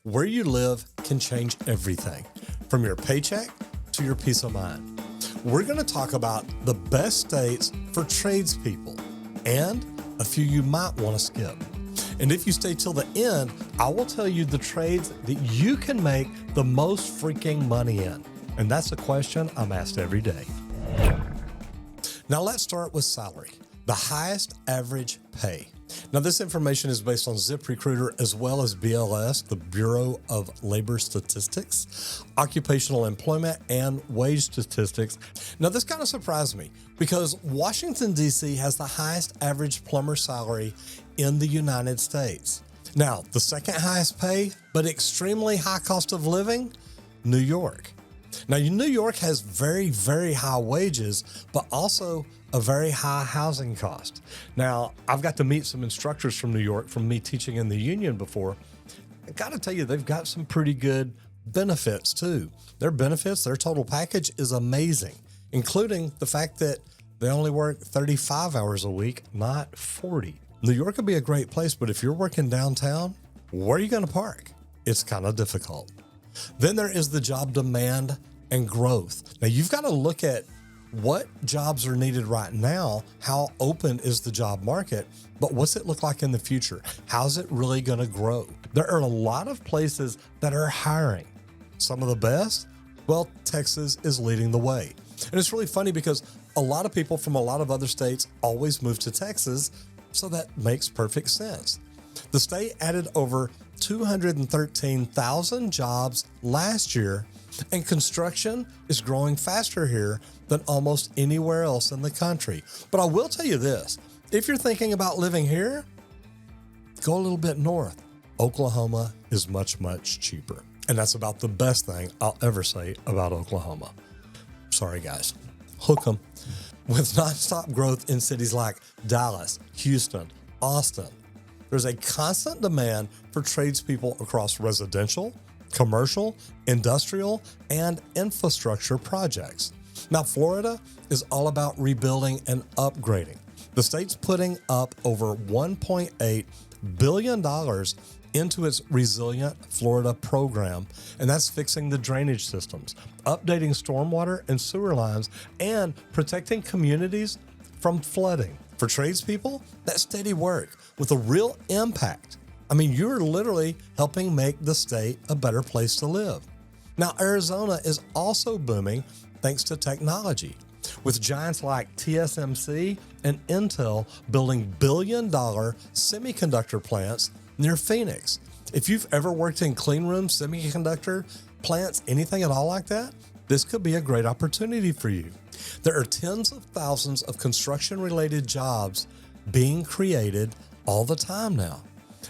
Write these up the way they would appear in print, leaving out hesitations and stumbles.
Where you live can change everything, from your paycheck to your peace of mind. We're going to talk about the best states for tradespeople and a few you might want to skip. And if you stay till the end, I will tell you the trades that you can make the most freaking money in. And that's a question I'm asked every day. Now let's start with salary, the highest average pay. Now this information is based on ZipRecruiter as well as BLS, the Bureau of Labor Statistics, Occupational Employment and Wage Statistics. Now this kind of surprised me because Washington, D.C. has the highest average plumber salary in the United States. Now the second highest pay, but extremely high cost of living, New York. Now, New York has very, very high wages, but also a very high housing cost. Now, I've got to meet some instructors from New York from me teaching in the union before. I got to tell you, they've got some pretty good benefits too. Their benefits, their total package is amazing, including the fact that they only work 35 hours a week, not 40. New York would be a great place, but if you're working downtown, where are you going to park? It's kind of difficult. Then there is the job demand and growth. Now you've got to look at what jobs are needed right now, how open is the job market, but what's it look like in the future? How's it really going to grow? There are a lot of places that are hiring. Some of the best, well, Texas is leading the way. And it's really funny because a lot of people from a lot of other states always move to Texas, so that makes perfect sense. The state added over 213,000 jobs last year, and construction is growing faster here than almost anywhere else in the country. But I will tell you this, if you're thinking about living here, go a little bit north. Oklahoma is much, much cheaper. And that's about the best thing I'll ever say about Oklahoma. Sorry, guys. Hook 'em. With nonstop growth in cities like Dallas, Houston, Austin, there's a constant demand for tradespeople across residential, commercial, industrial, and infrastructure projects. Now, Florida is all about rebuilding and upgrading. The state's putting up over $1.8 billion into its Resilient Florida program, and that's fixing the drainage systems, updating stormwater and sewer lines, and protecting communities from flooding. For tradespeople, that's steady work with a real impact. I mean, you're literally helping make the state a better place to live. Now, Arizona is also booming thanks to technology, with giants like TSMC and Intel building billion-dollar semiconductor plants near Phoenix. If you've ever worked in clean room semiconductor plants, anything at all like that, this could be a great opportunity for you. There are tens of thousands of construction-related jobs being created all the time now.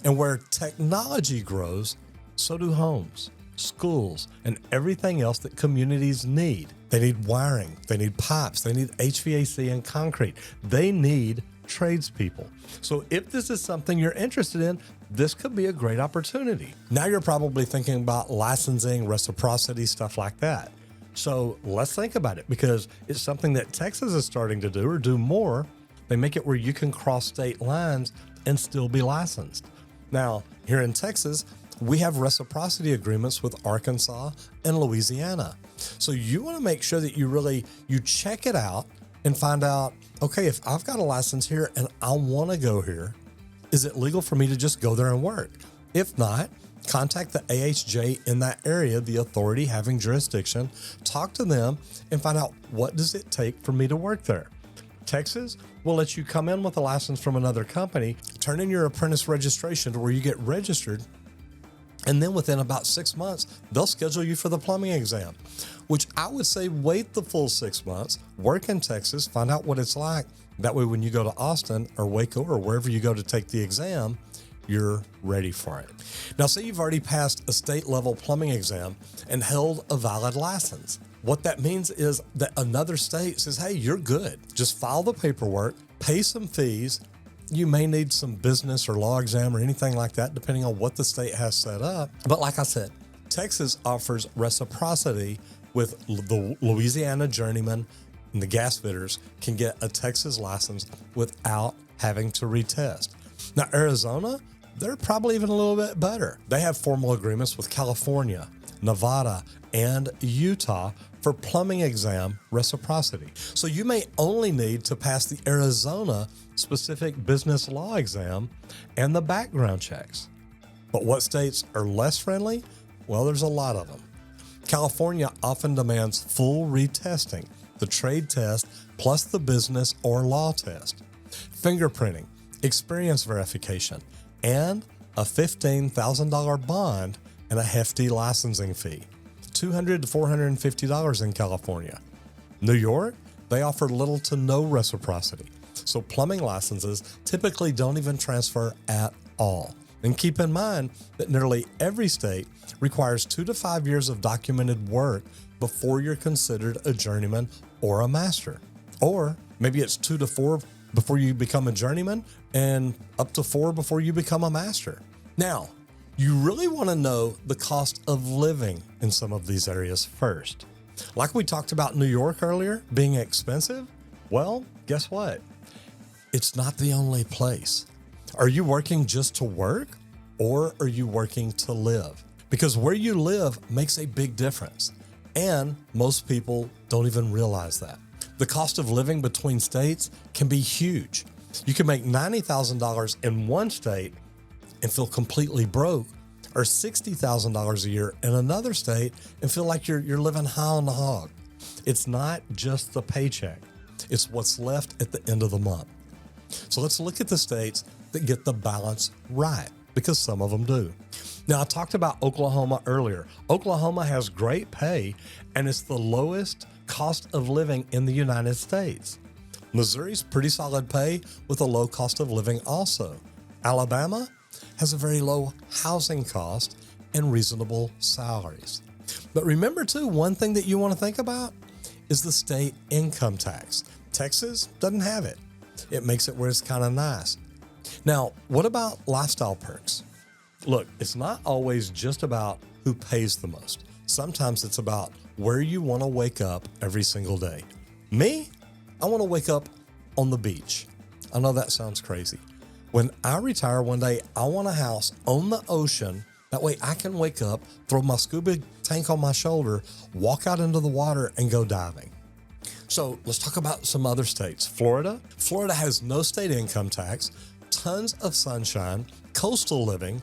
And where technology grows, so do homes, schools, and everything else that communities need. They need wiring, they need pipes, they need HVAC and concrete. They need tradespeople. So if this is something you're interested in, this could be a great opportunity. Now you're probably thinking about licensing, reciprocity, stuff like that. So let's think about it because it's something that Texas is starting to do or do more. They make it where you can cross state lines and still be licensed. Now, here in Texas, we have reciprocity agreements with Arkansas and Louisiana. So you want to make sure that you check it out and find out, okay, if I've got a license here and I want to go here, is it legal for me to just go there and work? If not, contact the AHJ in that area, the authority having jurisdiction, talk to them and find out what does it take for me to work there. Texas will let you come in with a license from another company, turn in your apprentice registration to where you get registered, and then within about 6 months, they'll schedule you for the plumbing exam, which I would say wait the full 6 months, work in Texas, find out what it's like. That way when you go to Austin or Waco or wherever you go to take the exam, you're ready for it. Now, say you've already passed a state level plumbing exam and held a valid license. What that means is that another state says, hey, you're good. Just file the paperwork, pay some fees. You may need some business or law exam or anything like that, depending on what the state has set up. But like I said, Texas offers reciprocity with the Louisiana journeyman and the gas fitters can get a Texas license without having to retest. Now, Arizona they're probably even a little bit better. They have formal agreements with California, Nevada, and Utah for plumbing exam reciprocity. So you may only need to pass the Arizona specific business law exam and the background checks. But what states are less friendly? Well, there's a lot of them. California often demands full retesting, the trade test plus the business or law test, fingerprinting, experience verification, and a $15,000 bond and a hefty licensing fee, $200 to $450 in California. New York, they offer little to no reciprocity, so plumbing licenses typically don't even transfer at all. And keep in mind that nearly every state requires 2 to 5 years of documented work before you're considered a journeyman or a master. Or maybe it's 2 to 4 before you become a journeyman and up to 4 before you become a master. Now, you really want to know the cost of living in some of these areas first. Like we talked about New York earlier being expensive, well, guess what? It's not the only place. Are you working just to work, or are you working to live? Because where you live makes a big difference, and most people don't even realize that. The cost of living between states can be huge. You can make $90,000 in one state and feel completely broke, or $60,000 a year in another state and feel like you're living high on the hog. It's not just the paycheck. It's what's left at the end of the month. So let's look at the states that get the balance right, because some of them do. Now, I talked about Oklahoma earlier. Oklahoma has great pay, and it's the lowest cost of living in the United States. Missouri's pretty solid pay with a low cost of living also. Alabama has a very low housing cost and reasonable salaries. But remember too, one thing that you want to think about is the state income tax. Texas doesn't have it. It makes it where it's kind of nice. Now, what about lifestyle perks? Look, it's not always just about who pays the most. Sometimes it's about where you want to wake up every single day. Me, I want to wake up on the beach. I know that sounds crazy. When I retire one day, I want a house on the ocean. That way I can wake up, throw my scuba tank on my shoulder, walk out into the water and go diving. So let's talk about some other states. Florida has no state income tax, tons of sunshine, coastal living.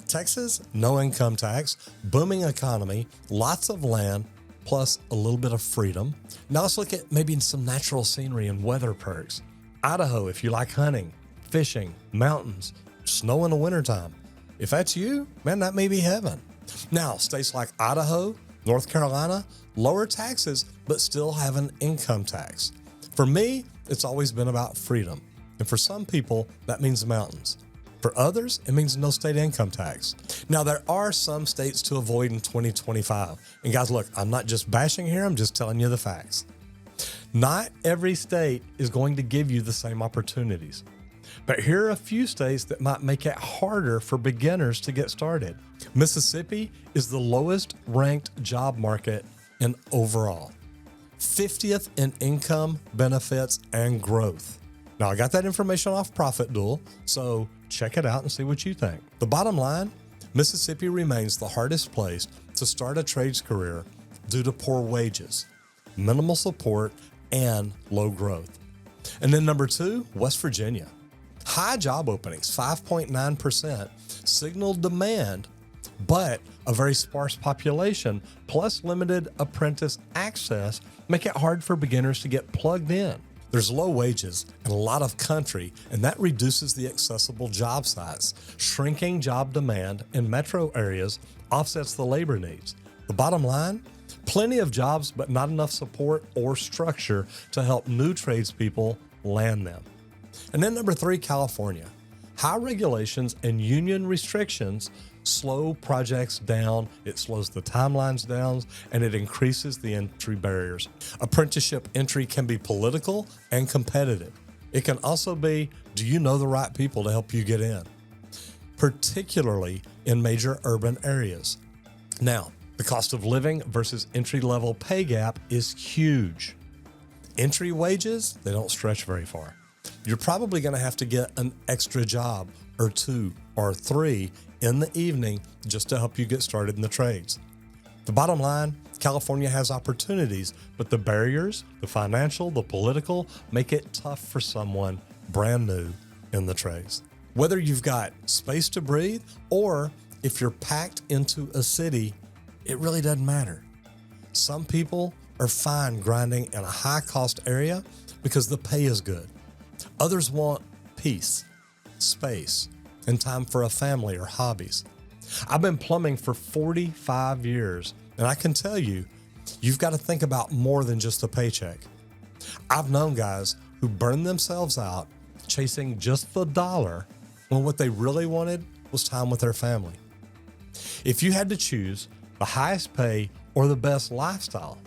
Texas, no income tax, booming economy, lots of land, plus a little bit of freedom. Now let's look at maybe some natural scenery and weather perks. Idaho, if you like hunting, fishing, mountains, snow in the wintertime. If that's you, man, that may be heaven. Now, states like Idaho, North Carolina, lower taxes, but still have an income tax. For me, it's always been about freedom. And for some people, that means mountains. For others, it means no state income tax. Now, there are some states to avoid in 2025. And guys, look, I'm not just bashing here, I'm just telling you the facts. Not every state is going to give you the same opportunities. But here are a few states that might make it harder for beginners to get started. Mississippi is the lowest ranked job market in overall, 50th in income, benefits, and growth. Now, I got that information off Profit Duel, so check it out and see what you think. The bottom line, Mississippi remains the hardest place to start a trades career due to poor wages, minimal support, and low growth. And then number 2, West Virginia. High job openings, 5.9%, signaled demand, but a very sparse population plus limited apprentice access make it hard for beginners to get plugged in. There's low wages and a lot of country, and that reduces the accessible job size. Shrinking job demand in metro areas offsets the labor needs. The bottom line, plenty of jobs, but not enough support or structure to help new tradespeople land them. And then number 3, California. High regulations and union restrictions slow projects down, it slows the timelines down, and it increases the entry barriers. Apprenticeship entry can be political and competitive. It can also be, do you know the right people to help you get in? Particularly in major urban areas. Now, the cost of living versus entry-level pay gap is huge. Entry wages, they don't stretch very far. You're probably going to have to get an extra job or 2 or 3 in the evening just to help you get started in the trades. The bottom line, California has opportunities, but the barriers, the financial, the political, make it tough for someone brand new in the trades. Whether you've got space to breathe or if you're packed into a city, it really doesn't matter. Some people are fine grinding in a high-cost area because the pay is good. Others want peace, space, and time for a family or hobbies. I've been plumbing for 45 years, and I can tell you, you've got to think about more than just a paycheck. I've known guys who burned themselves out chasing just the dollar when what they really wanted was time with their family. If you had to choose the highest pay or the best lifestyle,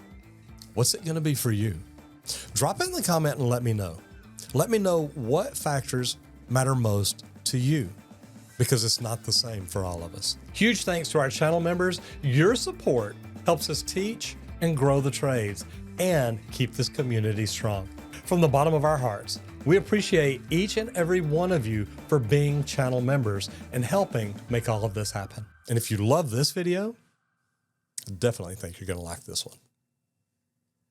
what's it going to be for you? Drop it in the comment and let me know. Let me know what factors matter most to you, because it's not the same for all of us. Huge thanks to our channel members. Your support helps us teach and grow the trades and keep this community strong. From the bottom of our hearts, we appreciate each and every one of you for being channel members and helping make all of this happen. And if you love this video, I definitely think you're going to like this one.